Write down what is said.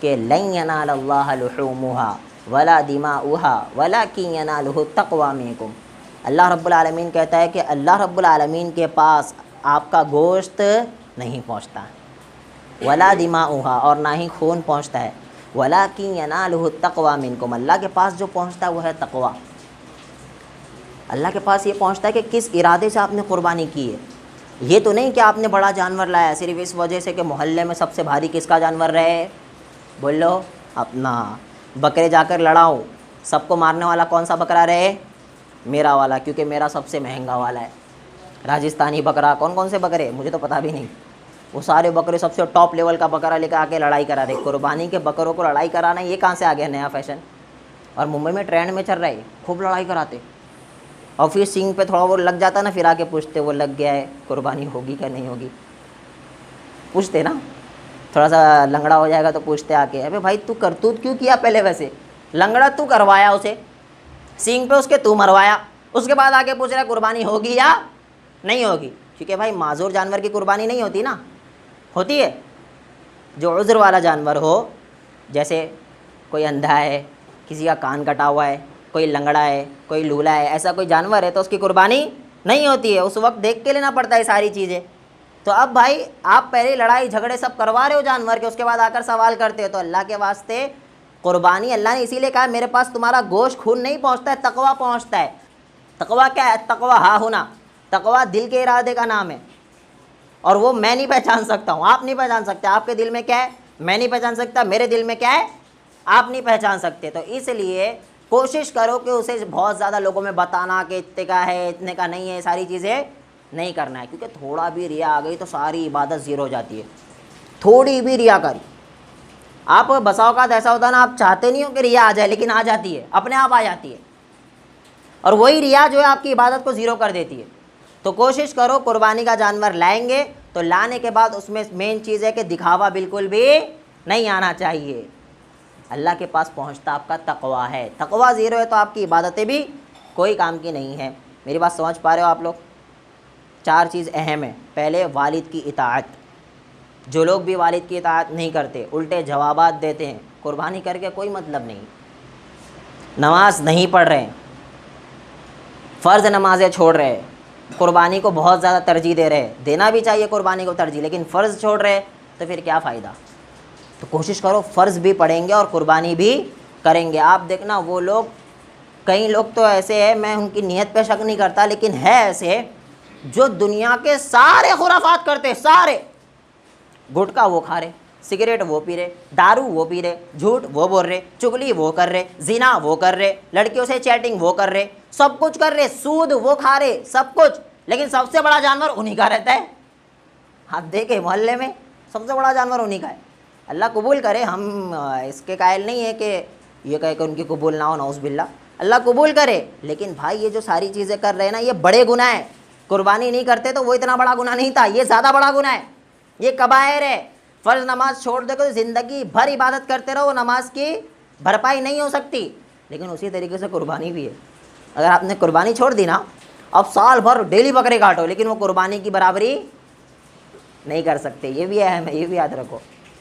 کہ لن ینال اللہ لحومها ولا دماؤها ولکن ینالہ التقوی منکم۔ اللہ رب العالمین کہتا ہے کہ اللہ رب العالمین کے پاس آپ کا گوشت نہیں پہنچتا، ولا دماؤها اور نہ ہی خون پہنچتا ہے، ولکن ینالہ التقوی منکم، اللہ کے پاس جو پہنچتا ہے وہ ہے تقوی۔ اللہ کے پاس یہ پہنچتا ہے کہ کس ارادے سے آپ نے قربانی کی ہے۔ یہ تو نہیں کہ آپ نے بڑا جانور لایا صرف اس وجہ سے کہ محلے میں سب سے بھاری کس کا جانور رہے، بولو اپنا بکرے جا کر لڑاؤ، سب کو مارنے والا کون سا بکرا رہے، میرا والا، کیونکہ میرا سب سے مہنگا والا ہے۔ راجستھانی بکرا، کون کون سے بکرے مجھے تو پتہ بھی نہیں، وہ سارے بکرے سب سے ٹاپ لیول کا بکرا لے کے آ کے لڑائی کرا رہے۔ قربانی کے بکروں کو لڑائی کرانا یہ کہاں سے آ گیا نیا فیشن؟ اور ممبئی میں ٹرینڈ میں چل رہا ہے، خوب لڑائی کراتے، اور پھر سینگ پہ تھوڑا وہ لگ جاتا نا، پھر آ کے پوچھتے وہ لگ گیا ہے، قربانی ہوگی کہ نہیں ہوگی، پوچھتے نا، تھوڑا سا لنگڑا ہو جائے گا تو پوچھتے آ کے، ابے بھائی تو کرتوت کیوں کیا پہلے؟ ویسے لنگڑا تو کروایا اسے، سینگ پہ اس کے تو مروایا، اس کے بعد آ کے پوچھ رہا ہے قربانی ہوگی یا نہیں ہوگی؟ کیونکہ بھائی معذور جانور کی قربانی نہیں ہوتی نا، ہوتی ہے جو عذر والا جانور ہو، جیسے کوئی اندھا ہے، کسی کا کان کٹا ہوا ہے، کوئی لنگڑا ہے، کوئی لولا ہے، ایسا کوئی جانور ہے تو اس کی قربانی نہیں ہوتی ہے، اس وقت دیکھ کے لینا پڑتا ہے ساری چیزیں۔ تو اب بھائی آپ پہلے لڑائی جھگڑے سب کروا رہے ہو جانور کے، اس کے بعد آ کر سوال کرتے ہو، تو اللہ کے واسطے قربانی اللہ نے اسی لیے کہا میرے پاس تمہارا گوشت خون نہیں پہنچتا ہے، تقویٰ پہنچتا ہے۔ تقویٰ کیا ہے؟ تقویٰ ہا ہونا، تقویٰ دل کے ارادے کا نام ہے، اور وہ میں نہیں پہچان سکتا ہوں، آپ نہیں پہچان سکتے، آپ کے دل میں کیا ہے میں نہیں پہچان سکتا، میرے دل میں کیا ہے آپ نہیں پہچان سکتے۔ تو اس لیے کوشش کرو کہ اسے بہت زیادہ لوگوں میں بتانا کہ اتنے کا ہے اتنے کا نہیں ہے، ساری چیزیں نہیں کرنا ہے، کیونکہ تھوڑا بھی ریا آ گئی تو ساری عبادت زیرو ہو جاتی ہے۔ تھوڑی بھی ریا کاری، آپ بسا اوقات ایسا ہوتا ہے نا، آپ چاہتے نہیں ہو کہ ریا آ جائے لیکن آ جاتی ہے، اپنے آپ آ جاتی ہے، اور وہی ریا جو ہے آپ کی عبادت کو زیرو کر دیتی ہے۔ تو کوشش کرو قربانی کا جانور لائیں گے تو لانے کے بعد اس میں مین چیز ہے کہ دکھاوا بالکل بھی نہیں آنا چاہیے، اللہ کے پاس پہنچتا آپ کا تقویٰ ہے، تقویٰ زیرو ہے تو آپ کی عبادتیں بھی کوئی کام کی نہیں ہے۔ میری بات سمجھ پا رہے ہو آپ لوگ؟ چار چیز اہم ہے۔ پہلے والد کی اطاعت، جو لوگ بھی والد کی اطاعت نہیں کرتے، الٹے جوابات دیتے ہیں، قربانی کر کے کوئی مطلب نہیں، نماز نہیں پڑھ رہے ہیں، فرض نمازیں چھوڑ رہے ہیں، قربانی کو بہت زیادہ ترجیح دے رہے ہیں، دینا بھی چاہیے قربانی کو ترجیح، لیکن فرض چھوڑ رہے تو پھر کیا فائدہ؟ تو کوشش کرو فرض بھی پڑھیں گے اور قربانی بھی کریں گے۔ آپ دیکھنا وہ لوگ، کئی لوگ تو ایسے ہیں، میں ان کی نیت پہ شک نہیں کرتا، لیکن ہے ایسے جو دنیا کے سارے خرافات کرتے، سارے، گٹکا وہ کھا رہے، سگریٹ وہ پی رہے، دارو وہ پی رہے، جھوٹ وہ بول رہے، چگلی وہ کر رہے، زنا وہ کر رہے، لڑکیوں سے چیٹنگ وہ کر رہے، سب کچھ کر رہے، سود وہ کھا رہے، سب کچھ، لیکن سب سے بڑا جانور انہی کا رہتا ہے۔ آپ دیکھیں محلے میں سب سے بڑا جانور انہی کا ہے۔ اللہ قبول کرے، ہم اس کے قائل نہیں ہے کہ یہ کہے کہ ان کی قبول نہ ہو، نعوذ باللہ، اللہ قبول کرے، لیکن بھائی یہ جو ساری چیزیں کر رہے ہیں نا، یہ بڑے گناہ ہیں۔ قربانی نہیں کرتے تو وہ اتنا بڑا گناہ نہیں تھا، یہ زیادہ بڑا گناہ ہے، یہ کبائر ہے۔ فرض نماز چھوڑ دے تو زندگی بھر عبادت کرتے رہو، نماز کی بھرپائی نہیں ہو سکتی، لیکن اسی طریقے سے قربانی بھی ہے۔ اگر آپ نے قربانی چھوڑ دی نا، اب سال بھر ڈیلی بکرے کاٹو، لیکن وہ قربانی کی برابری نہیں کر سکتے، یہ بھی اہم ہے، یہ بھی یاد رکھو۔